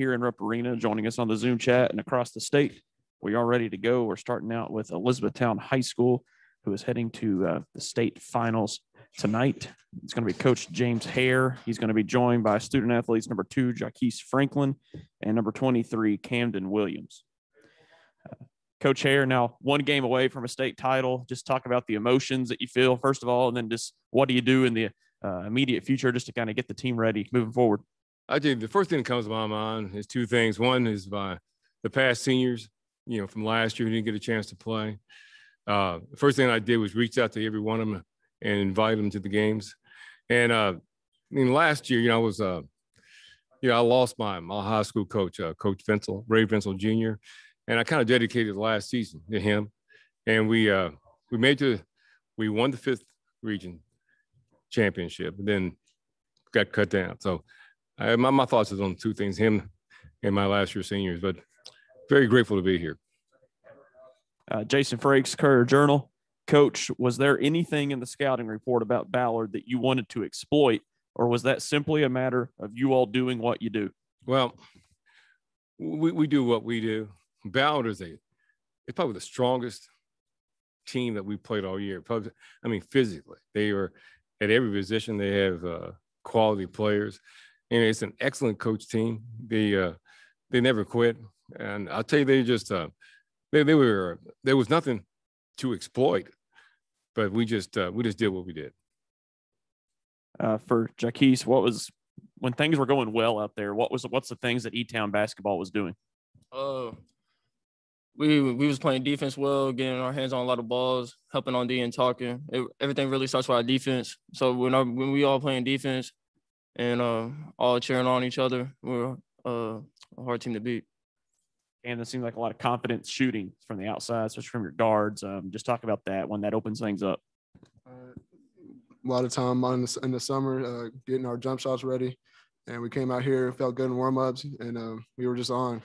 here in Rupp Arena, joining us on the Zoom chat and across the state. We are ready to go. We're starting out with Elizabethtown High School, who is heading to the state finals tonight. It's going to be Coach James Haire. He's going to be joined by student athletes number 2, Jacuais Franklin, and number 23, Camden Williams. Coach Haire, now one game away from a state title. Just talk about the emotions that you feel, first of all, and then just what do you do in the immediate future just to kind of get the team ready moving forward? I think the first thing that comes to my mind is 2 things. One is by the past seniors, from last year who didn't get a chance to play. The first thing I did was reach out to every one of them and invite them to the games. And last year, I was, I lost my high school coach, Coach Vincel, Ray Vincel Jr., and I kind of dedicated the last season to him. And we won the 5th region championship, and then got cut down. So my thoughts is on 2 things, him and my last year seniors, but very grateful to be here. Jason Frakes, Courier-Journal. Coach, was there anything in the scouting report about Ballard that you wanted to exploit, or was that simply a matter of you all doing what you do? Well, we do what we do. Ballard is it's probably the strongest team that we played all year. Probably, physically, they are at every position. They have quality players, and it's an excellent coach team. They never quit, and I'll tell you, they just there was nothing to exploit, but we just did what we did. For Jacuais, what was when things were going well out there? What's the things that E-Town basketball was doing? We was playing defense well, getting our hands on a lot of balls, helping on D and talking. Everything really starts with our defense. So when we all playing defense and all cheering on each other, we're a hard team to beat. And it seemed like a lot of confidence shooting from the outside, especially from your guards. Just talk about that when that opens things up. A lot of time in the summer, getting our jump shots ready. And we came out here, felt good in warm-ups, and we were just on,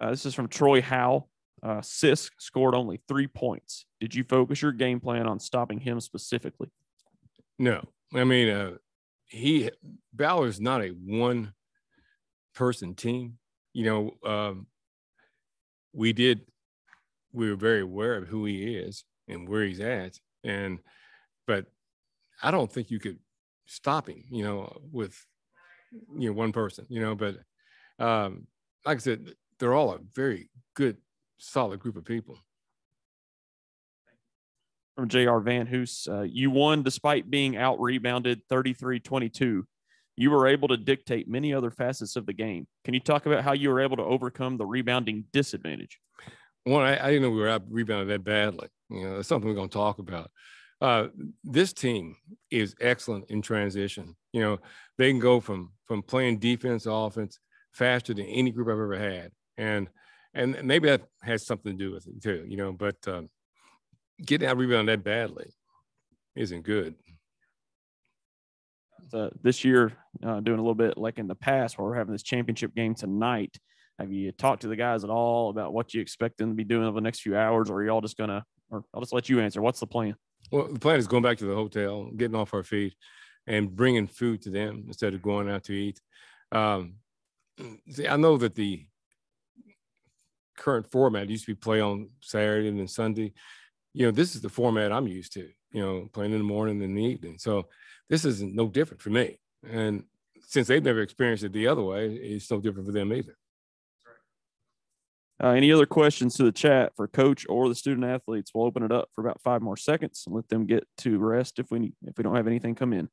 This is from Troy Howe. Sisk scored only 3 points. Did you focus your game plan on stopping him specifically? No. Ballard's not a one-person team. We were very aware of who he is and where he's at. But I don't think you could stop him, with, one person, but like I said, they're all a very good, solid group of people. From J.R. Van Hoos, you won despite being out-rebounded 33-22. You were able to dictate many other facets of the game. Can you talk about how you were able to overcome the rebounding disadvantage? One, I didn't know we were out-rebounded that badly. That's something we're going to talk about. This team is excellent in transition. They can go from playing defense to offense faster than any group I've ever had. And maybe that has something to do with it too, but getting out rebounded that badly isn't good. This year, doing a little bit like in the past where we're having this championship game tonight, have you talked to the guys at all about what you expect them to be doing over the next few hours, or are y'all just or I'll just let you answer. What's the plan? Well, the plan is going back to the hotel, getting off our feet and bringing food to them instead of going out to eat. See, I know that the current format used to be play on Saturday and then Sunday. This is the format I'm used to, playing in the morning and in the evening. So this is no different for me. And since they've never experienced it the other way, it's no different for them either. Any other questions to the chat for Coach or the student athletes? We'll open it up for about 5 more seconds and let them get to rest if we don't have anything come in.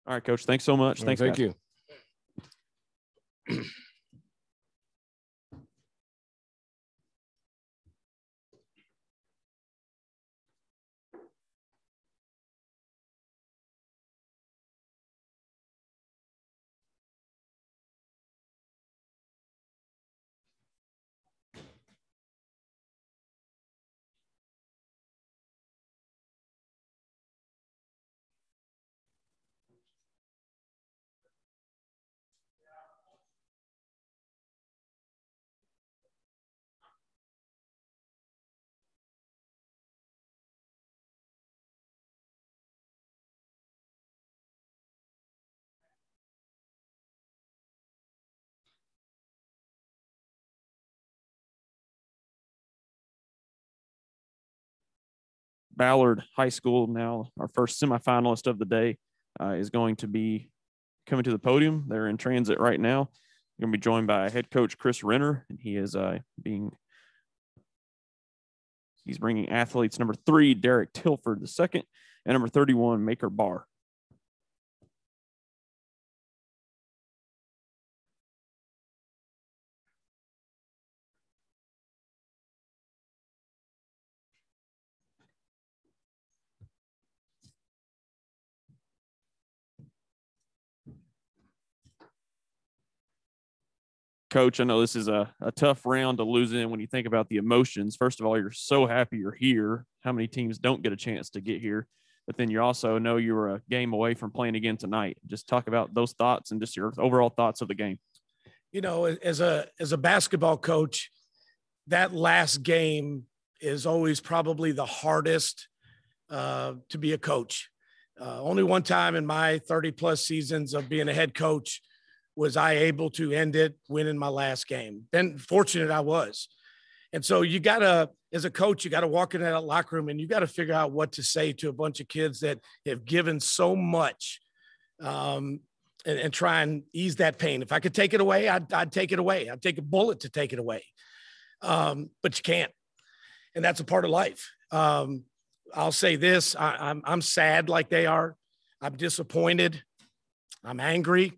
All right, Coach. Thanks so much. Thanks. Thank you. Ballard High School, now our first semifinalist of the day, is going to be coming to the podium. They're in transit right now. They're going to be joined by head coach Chris Renner, and he is he's bringing athletes number 3, Derrick Tilford the second, and number 31, Maker Barr. Coach, I know this is a tough round to lose in when you think about the emotions. First of all, you're so happy you're here. How many teams don't get a chance to get here? But then you also know you were a game away from playing again tonight. Just talk about those thoughts and just your overall thoughts of the game. You know, as a basketball coach, that last game is always probably the hardest to be a coach. Only one time in my 30-plus seasons of being a head coach was I able to end it winning my last game. Then fortunate I was. And so you got to, as a coach, you got to walk into that locker room and you got to figure out what to say to a bunch of kids that have given so much and try and ease that pain. If I could take it away, I'd take it away. I'd take a bullet to take it away. But you can't. And that's a part of life. I'll say this, I'm sad like they are. I'm disappointed. I'm angry.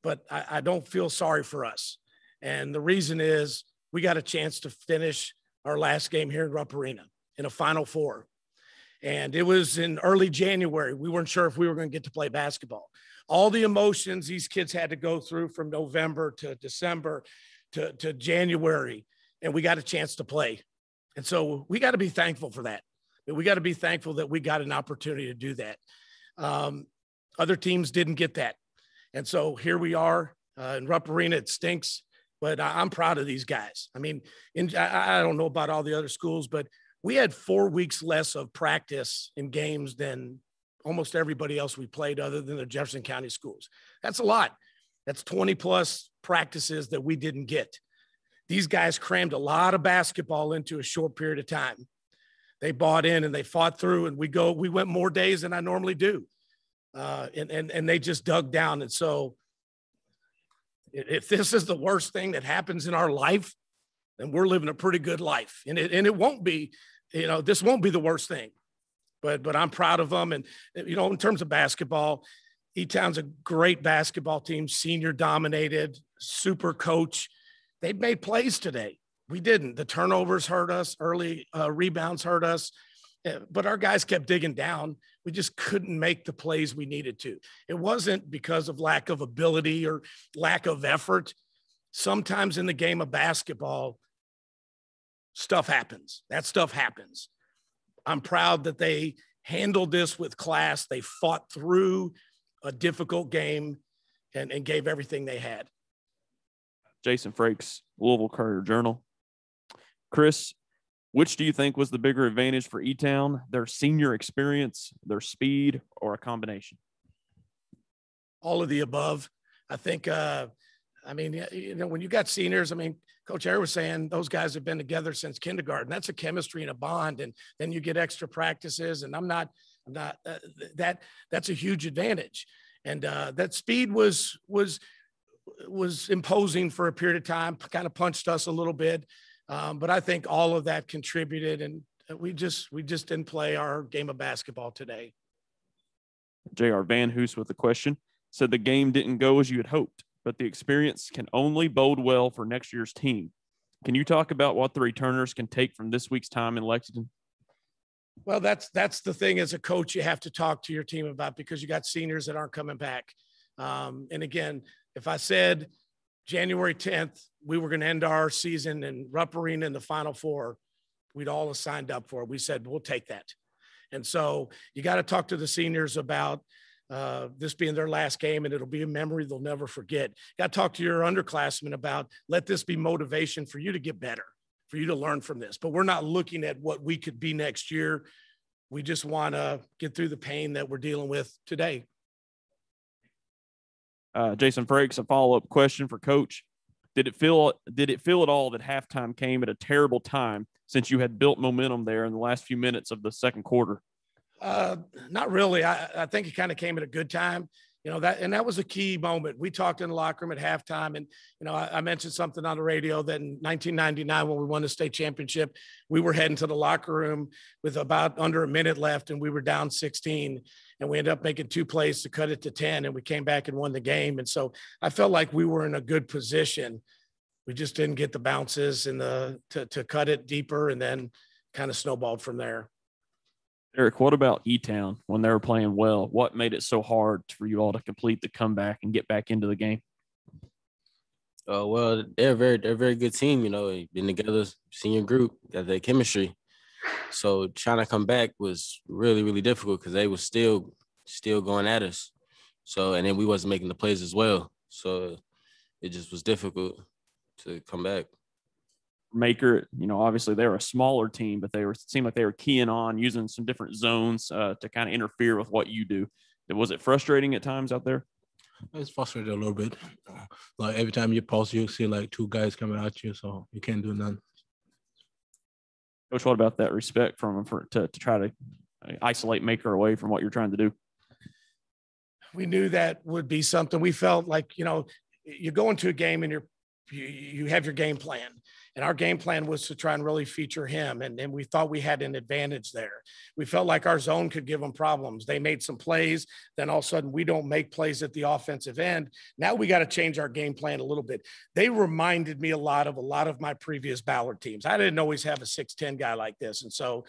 But I don't feel sorry for us. And the reason is we got a chance to finish our last game here in Rupp Arena in a Final Four. And it was in early January. We weren't sure if we were going to get to play basketball. All the emotions these kids had to go through from November to December to January, and we got a chance to play. And so we got to be thankful for that. We got to be thankful that we got an opportunity to do that. Other teams didn't get that. And so here we are in Rupp Arena. It stinks, but I'm proud of these guys. I mean, I don't know about all the other schools, but we had 4 weeks less of practice in games than almost everybody else we played other than the Jefferson County schools. That's a lot. That's 20-plus practices that we didn't get. These guys crammed a lot of basketball into a short period of time. They bought in and they fought through, and we went more days than I normally do. And they just dug down. And so if this is the worst thing that happens in our life, then we're living a pretty good life. And it won't be, this won't be the worst thing, but I'm proud of them. And, in terms of basketball, E-Town's a great basketball team, senior dominated, super coach. They made plays today. We didn't. The turnovers hurt us. Early rebounds hurt us. But our guys kept digging down. We just couldn't make the plays we needed to. It wasn't because of lack of ability or lack of effort. Sometimes in the game of basketball, stuff happens. That stuff happens. I'm proud that they handled this with class. They fought through a difficult game and gave everything they had. Jason Frakes, Louisville Courier-Journal. Chris, which do you think was the bigger advantage for E-Town, their senior experience, their speed, or a combination? All of the above. I think, when you got seniors, Coach Haire was saying those guys have been together since kindergarten. That's a chemistry and a bond. And then you get extra practices. And that's a huge advantage. And that speed was imposing for a period of time, kind of punched us a little bit. But I think all of that contributed, and we just didn't play our game of basketball today. J.R. Van Hoos with a question, said the game didn't go as you had hoped, but the experience can only bode well for next year's team. Can you talk about what the returners can take from this week's time in Lexington? Well, that's the thing as a coach you have to talk to your team about, because you got seniors that aren't coming back. And again, if I said January 10th, we were going to end our season in Rupp Arena in the Final Four, we'd all have signed up for it. We said, we'll take that. And so you got to talk to the seniors about this being their last game, and it'll be a memory they'll never forget. You got to talk to your underclassmen about, let this be motivation for you to get better, for you to learn from this. But we're not looking at what we could be next year. We just want to get through the pain that we're dealing with today. Jason Frakes, a follow-up question for Coach. Did it feel at all that halftime came at a terrible time, since you had built momentum there in the last few minutes of the second quarter? Not really. I think it kind of came at a good time. That was a key moment. We talked in the locker room at halftime, and I mentioned something on the radio that in 1999, when we won the state championship, we were heading to the locker room with about under a minute left, and we were down 16, and we ended up making 2 plays to cut it to 10, and we came back and won the game. And so I felt like we were in a good position. We just didn't get the bounces and to cut it deeper, and then kind of snowballed from there. Derrick, what about E-Town when they were playing well? What made it so hard for you all to complete the comeback and get back into the game? Well, they're a very good team. Been together, senior group, got their chemistry. So trying to come back was really, really difficult because they were still going at us. So, and then we wasn't making the plays as well. So it just was difficult to come back. Maker, obviously they were a smaller team, but seemed like they were keying on using some different zones to kind of interfere with what you do. Was it frustrating at times out there? It's frustrating a little bit. Like every time you pulse, you see like 2 guys coming at you, so you can't do none. Coach, what about that respect from him to try to isolate Maker away from what you're trying to do? We knew that would be something. We felt like, you go into a game and you have your game plan. And our game plan was to try and really feature him. And we thought we had an advantage there. We felt like our zone could give them problems. They made some plays. Then all of a sudden we don't make plays at the offensive end. Now we got to change our game plan a little bit. They reminded me a lot of my previous Ballard teams. I didn't always have a 6'10" guy like this. And so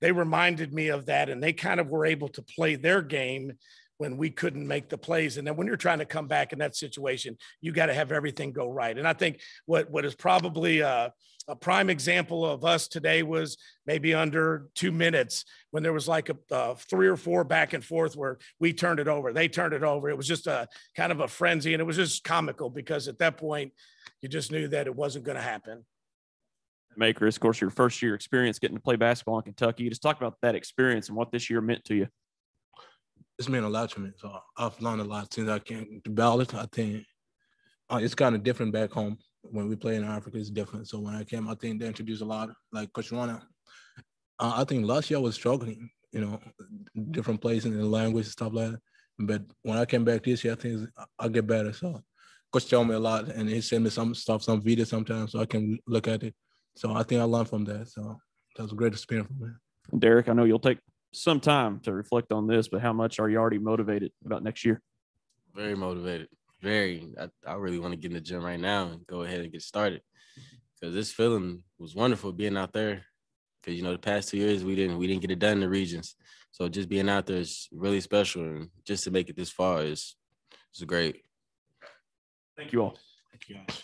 they reminded me of that. And they kind of were able to play their game when we couldn't make the plays. And then when you're trying to come back in that situation, you got to have everything go right. And I think what is probably a prime example of us today was maybe under 2 minutes when there was like a 3 or 4 back and forth where we turned it over. They turned it over. It was just a kind of a frenzy. And it was just comical because at that point, you just knew that it wasn't going to happen. Maker, of course, your first year experience getting to play basketball in Kentucky. Just talk about that experience and what this year meant to you. It's meant a lot to me. So I've learned a lot since I came to Ballard. I think it's kind of different back home. When we play in Africa, it's different. So when I came, I think they introduced a lot, like Coach Renner. I think last year I was struggling, different places in the language and stuff like that. But when I came back this year, I think I'll get better. So Coach told me a lot, and he sent me some stuff, some videos sometimes, so I can look at it. So I think I learned from that. So that was a great experience for me. Derrick, I know you'll take some time to reflect on this, but how much are you already motivated about next year? Very motivated. Very. I really want to get in the gym right now and go ahead and get started because this feeling was wonderful being out there. Because the past 2 years we didn't get it done in the regions, so just being out there is really special, and just to make it this far is great. Thank you all. Thank you guys.